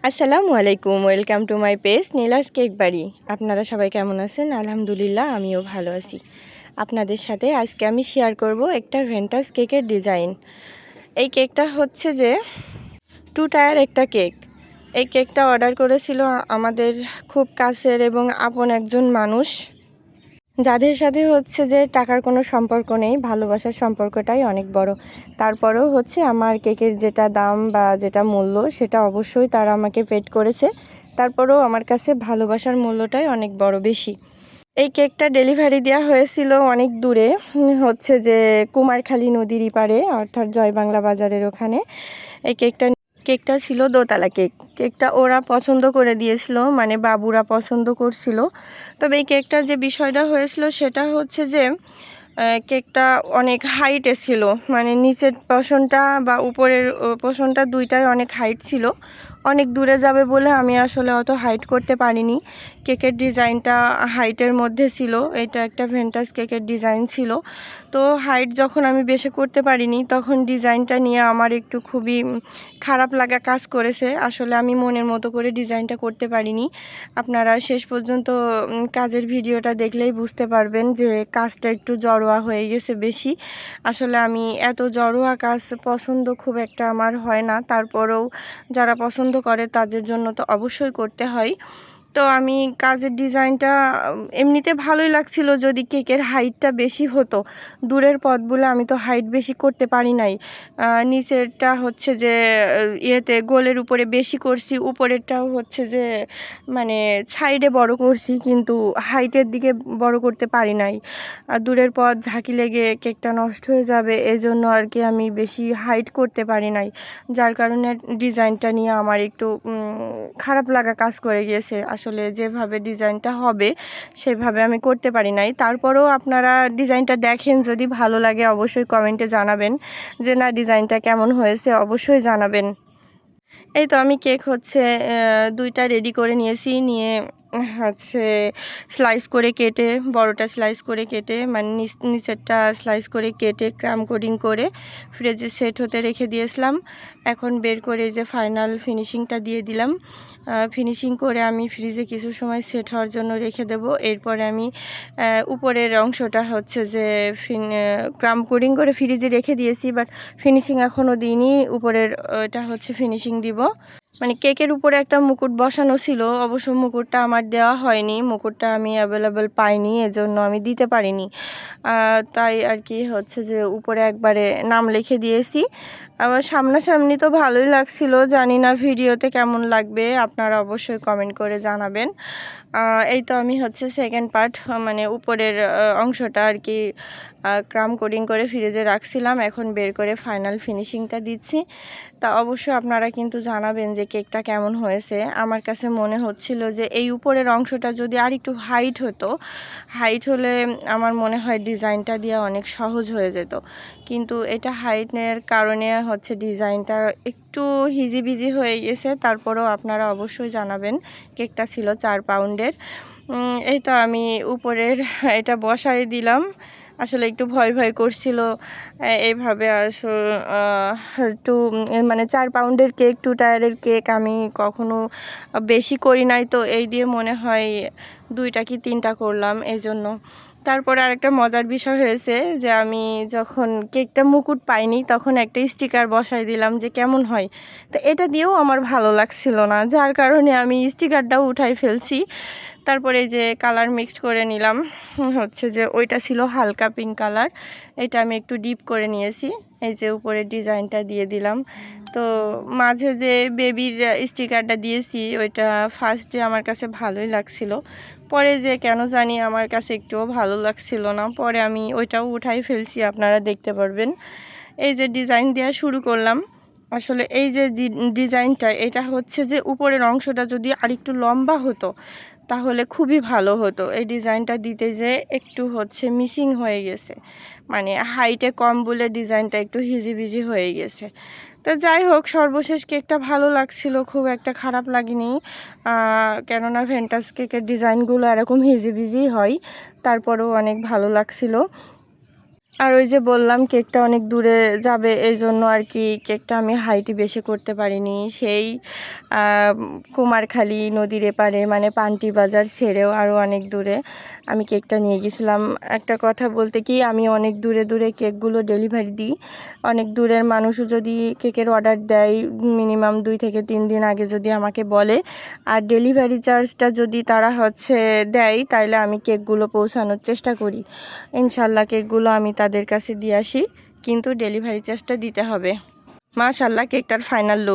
আসসালামু আলাইকুম, welcome to my page Neela's cake বাড়ি। আপনারা সবাই কেমন আছেন? আলহামদুলিল্লাহ, আমিও ভালো আছি। আপনাদের সাথে আজকে আমি শেয়ার করব একটা ভেন্টাস কেকের ডিজাইন। এই কেকটা হচ্ছে যে 2 টায়ার একটা কেক। এই কেকটা অর্ডার করেছিল আমাদের খুব কাছের এবং আপন একজন মানুষ, যাদের সাথে হচ্ছে যে টাকার কোনো সম্পর্ক নেই, ভালোবাসার সম্পর্কটাই অনেক বড়। তারপরেও হচ্ছে আমার কেকের যেটা দাম বা যেটা মূল্য সেটা অবশ্যই তারা আমাকে পেড করেছে। তারপরেও আমার কাছে ভালোবাসার মূল্যটাই অনেক বড়, বেশি। এই কেকটা ডেলিভারি দেওয়া হয়েছিল অনেক দূরে, হচ্ছে যে কুমারখালী নদীর পাড়ে, অর্থাৎ জয় বাংলা বাজারের ওখানে। এই কেকটা ছিল দোতলা কেক। কেকটা ওরা পছন্দ করে দিয়েছিল, মানে বাবুরা পছন্দ করছিল। তবে এই কেকটার যে বিষয়টা হয়েছিল সেটা হচ্ছে যে কেকটা অনেক হাইটে ছিল, মানে নিচের পোর্শনটা বা উপরের পোর্শনটা দুইটাই অনেক হাইট ছিল। অনেক দূরে যাবে বলে আমি আসলে অত হাইট করতে পারিনি। কেকের ডিজাইনটা হাইটের মধ্যে ছিল, এটা একটা ভেন্টাস কেকের ডিজাইন ছিল। তো হাইট যখন আমি বেশি করতে পারিনি, তখন ডিজাইনটা নিয়ে আমার একটু খুবই খারাপ লাগা কাজ করেছে। আসলে আমি মনের মতো করে ডিজাইনটা করতে পারিনি। আপনারা শেষ পর্যন্ত কাজের ভিডিওটা দেখলেই বুঝতে পারবেন যে কাজটা একটু জড়োয়া হয়ে গেছে বেশি। আসলে আমি এত জড়োয়া কাজ পছন্দ খুব একটা আমার হয় না, তারপরেও যারা পছন্দ করে তাদের জন্য তো অবশ্যই করতে হয়। তো আমি কাজের ডিজাইনটা এমনিতে ভালোই লাগছিল যদি কেকের হাইটটা বেশি হতো। দূরের পথগুলো আমি তো হাইট বেশি করতে পারি নাই। নিচেরটা হচ্ছে যে ইয়েতে গোলের উপরে বেশি করছি, উপরেরটাও হচ্ছে যে মানে সাইডে বড় করছি, কিন্তু হাইটের দিকে বড় করতে পারি নাই। আর দূরের পথ ঝাঁকি লেগে কেকটা নষ্ট হয়ে যাবে, এজন্য আর কি আমি বেশি হাইট করতে পারি নাই। যার কারণে ডিজাইনটা নিয়ে আমার একটু খারাপ লাগা কাজ করে গিয়েছে। আসলে যেভাবে ডিজাইনটা হবে সেভাবে আমি করতে পারি নাই। তারপরেও আপনারা ডিজাইনটা দেখেন, যদি ভালো লাগে অবশ্যই কমেন্টে জানাবেন যে না, ডিজাইনটা কেমন হয়েছে অবশ্যই জানাবেন। এই তো আমি কেক হচ্ছে 2টা রেডি করে নিয়েছি, নিয়ে হচ্ছে স্লাইস করে কেটে, বড়টা স্লাইস করে কেটে, মানে নিচেরটা স্লাইস করে কেটে ক্রাম কোডিং করে ফ্রিজে সেট হতে রেখে দিয়েছিলাম। এখন বের করে যে ফাইনাল ফিনিশিংটা দিয়ে দিলাম। ফিনিশিং করে আমি ফ্রিজে কিছু সময় সেট হওয়ার জন্য রেখে দেব। এরপরে আমি উপরের অংশটা হচ্ছে যে ক্রাম কোডিং করে ফ্রিজে রেখে দিয়েছি, বাট ফিনিশিং এখনও দিইনি। উপরের এটা হচ্ছে ফিনিশিং দিব। মানে কেকের উপরে একটা মুকুট বসানো ছিল, অবশ্য মুকুটটা আমার দেওয়া হয়নি, মুকুটটা আমি অ্যাভেলেবেল পাইনি, এজন্য আমি দিতে পারিনি। তাই আর কি হচ্ছে যে উপরে একবারে নাম লিখে দিয়েছি। আবার সামনাসামনি তো ভালোই লাগছিল, জানি না ভিডিওতে কেমন লাগবে, আপনারা অবশ্যই কমেন্ট করে জানাবেন। এই তো আমি হচ্ছে সেকেন্ড পার্ট, মানে উপরের অংশটা আর কি ক্রাম কোডিং করে ফ্রিজে রাখছিলাম, এখন বের করে ফাইনাল ফিনিশিংটা দিচ্ছি। তা অবশ্যই আপনারা কিন্তু জানাবেন যে কেকটা কেমন হয়েছে। আমার কাছে মনে হচ্ছিল যে এই উপরের অংশটা যদি আর একটু হাইট হতো, হাইট হলে আমার মনে হয় ডিজাইনটা দিয়ে অনেক সহজ হয়ে যেত, কিন্তু এটা হাইটের কারণে হচ্ছে ডিজাইনটা একটু হিজিবিজি হয়ে গেছে। তারপরেও আপনারা অবশ্যই জানাবেন। কেকটা ছিল 4 পাউন্ডের। এই তো আমি উপরের এটা বসাই দিলাম। আসলে একটু ভয় ভয় করছিল এইভাবে আসলে একটু, মানে 4 পাউন্ডের কেক, 2 টায়ারের কেক আমি কখনো বেশি করি নাই, তো এই দিয়ে মনে হয় 2টা কি 3টা করলাম এই জন্য। তারপরে আরেকটা মজার বিষয় হয়েছে যে আমি যখন কেকটা মুকুট পাইনি তখন একটা স্টিকার বসাই দিলাম যে কেমন হয়, তো এটা দিয়েও আমার ভালো লাগছিল না, যার কারণে আমি স্টিকারটাও উঠাই ফেলছি। তারপরে এই যে কালার মিক্সড করে নিলাম, হচ্ছে যে ওইটা ছিল হালকা পিঙ্ক কালার, এটা আমি একটু ডিপ করে নিয়েছি। এই যে উপরে ডিজাইনটা দিয়ে দিলাম। তো মাঝে যে বেবির স্টিকারটা দিয়েছি ওইটা ফার্স্টে আমার কাছে ভালোই লাগছিল, পরে যে কেন জানি আমার কাছে একটুও ভালো লাগছিল না, পরে আমি ওইটাও উঠাই ফেলছি, আপনারা দেখতে পারবেন। এই যে ডিজাইন দেওয়া শুরু করলাম। আসলে এই যে ডিজাইনটা, এটা হচ্ছে যে উপরের অংশটা যদি আরেকটু লম্বা হতো তাহলে খুবই ভালো হতো। এই ডিজাইনটা দিতে যে একটু হচ্ছে মিসিং হয়ে গেছে, মানে হাইটে কম বলে ডিজাইনটা একটু হিজিবিজি হয়ে গেছে। তো যাই হোক, সর্বশেষ কেকটা ভালো লাগছিল, খুব একটা খারাপ লাগেনি। কেননা ভেন্টাস কেকের ডিজাইনগুলো এরকম হিজিবিজি হয়, তারপরেও অনেক ভালো লাগছিল। আর ওই যে বললাম কেকটা অনেক দূরে যাবে, এই জন্য আর কি কেকটা আমি হাইটই বেশি করতে পারিনি। সেই কুমারখালী নদীর এপারে মানে পান্টি বাজার ছেড়েও আরও অনেক দূরে আমি কেকটা নিয়ে গেছিলাম। একটা কথা বলতে কি, আমি অনেক দূরে দূরে কেকগুলো ডেলিভারি দিই। অনেক দূরের মানুষও যদি কেকের অর্ডার দেয়, মিনিমাম 2 থেকে 3 দিন আগে যদি আমাকে বলে, আর ডেলিভারি চার্জটা যদি তারা দেয়, তাইলে আমি কেকগুলো পৌঁছানোর চেষ্টা করি। ইনশাল্লাহ কেকগুলো আমি তাদের কাছে দিয়ে আসি, কিন্তু ডেলিভারি চার্জটা দিতে হবে। মাশাল্লাহ কেকটার ফাইনাল লুক।